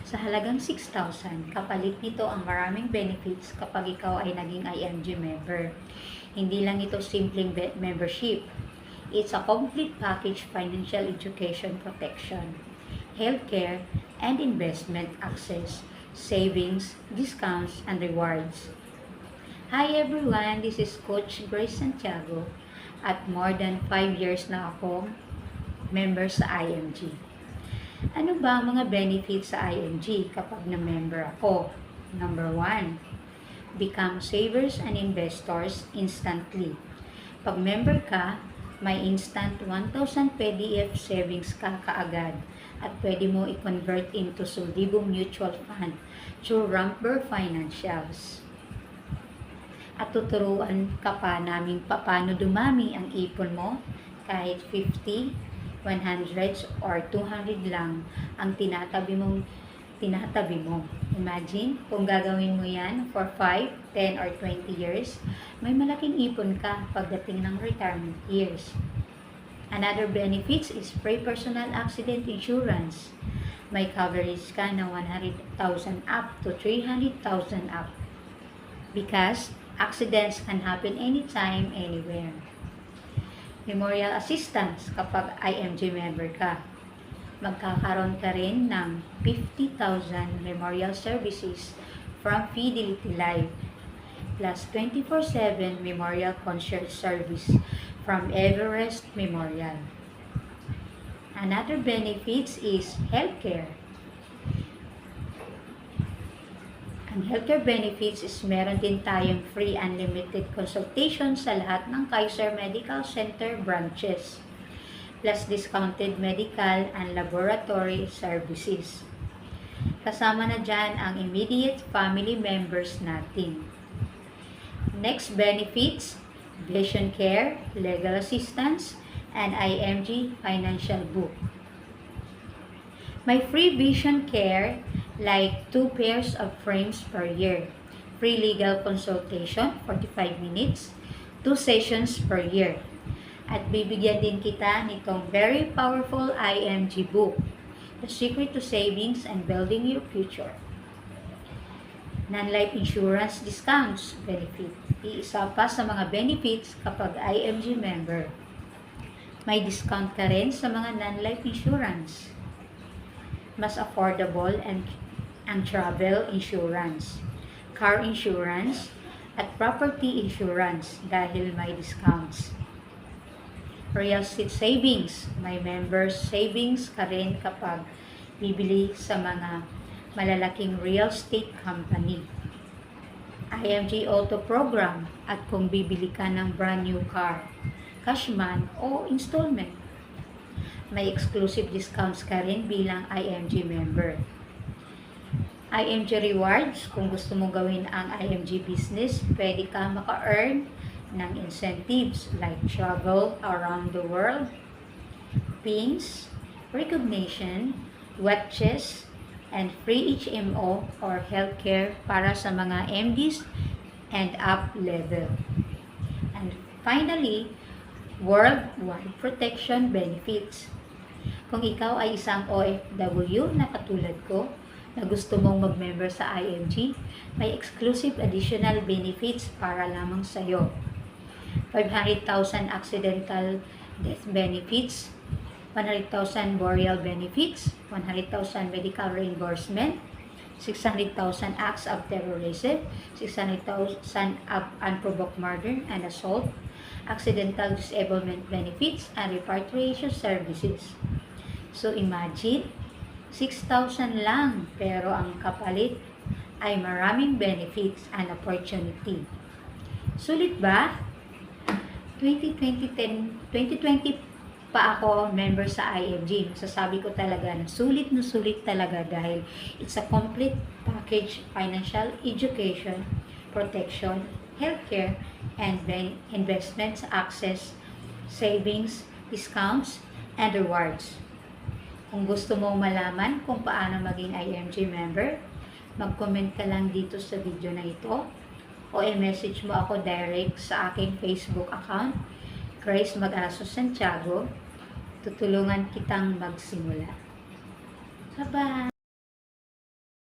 Sa halagang 6,000, kapalit nito ang maraming benefits kapag ikaw ay naging IMG member. Hindi lang ito simpleng membership. It's a complete package: financial education protection, healthcare, and investment access, savings, discounts, and rewards. Hi everyone, this is Coach Grace Santiago at more than 5 years na akong member sa IMG. Ano ba ang mga benefits sa IMG kapag na-member ako? Number 1, become savers and investors instantly. Pag member ka, may instant 1,000 PDF savings ka kaagad at pwede mo i-convert into Soldibo Mutual Fund through Ramper Financials. At tuturuan ka pa namin paano dumami ang ipon mo kahit 50, 100 or 200 lang ang tinatabi mo. Imagine kung gagawin mo yan for 5, 10 or 20 years, may malaking ipon ka pagdating ng retirement years. Another benefits is free personal accident insurance. May coverage ka na 100,000 up to 300,000 up. Because accidents can happen anytime, anywhere. Memorial assistance kapag IMG member ka. Magkakaroon ka rin ng 50,000 memorial services from Fidelity Life, plus 24/7 memorial concert service from Everest Memorial. Another benefits is healthcare. Ang healthcare benefits is meron din tayong free unlimited consultation sa lahat ng Kaiser Medical Center branches, plus discounted medical and laboratory services. Kasama na dyan ang immediate family members natin. Next benefits, vision care, legal assistance, and IMG financial book. May free vision care like 2 pairs of frames per year, free legal consultation, 45 minutes, 2 sessions per year. At bibigyan din kita nitong very powerful IMG book, The Secret to Savings and Building Your Future. Non-life insurance discounts benefit. Iisa pa sa mga benefits kapag IMG member. May discount ka rin sa mga non-life insurance. Mas affordable ang travel insurance, car insurance, at property insurance dahil may discounts. Real estate savings, may members savings ka rin kapag bibili sa mga malalaking real estate company. IMG Auto Program, at kung bibili ka ng brand new car, cashman o installment. May exclusive discounts ka rin bilang IMG member. IMG Rewards, kung gusto mo gawin ang IMG business, pwede ka maka-earn ng incentives like travel around the world, pins, recognition, watches, and free HMO or healthcare para sa mga MDs and up level. And finally, worldwide protection benefits. Kung ikaw ay isang OFW na katulad ko, na gusto mong mag-member sa IMG, may exclusive additional benefits para lamang sa iyo. 500,000 accidental death benefits, 100,000 burial benefits, 100,000 medical reimbursement, 600,000 acts of terrorism, 600,000 of unprovoked murder and assault, accidental disablement benefits, and repatriation services. So imagine, 6,000 lang, pero ang kapalit ay maraming benefits and opportunity. Sulit ba? 2020 pa ako member sa IMG. Masasabi ko talaga na sulit talaga dahil it's a complete package: financial education, protection, healthcare, and investments access, savings, discounts, and rewards. Kung gusto mong malaman kung paano maging IMG member, mag-comment ka lang dito sa video na ito o i-message mo ako direct sa aking Facebook account, Grace Mag-Aso Santiago. Tutulungan kitang magsimula. Bye-bye!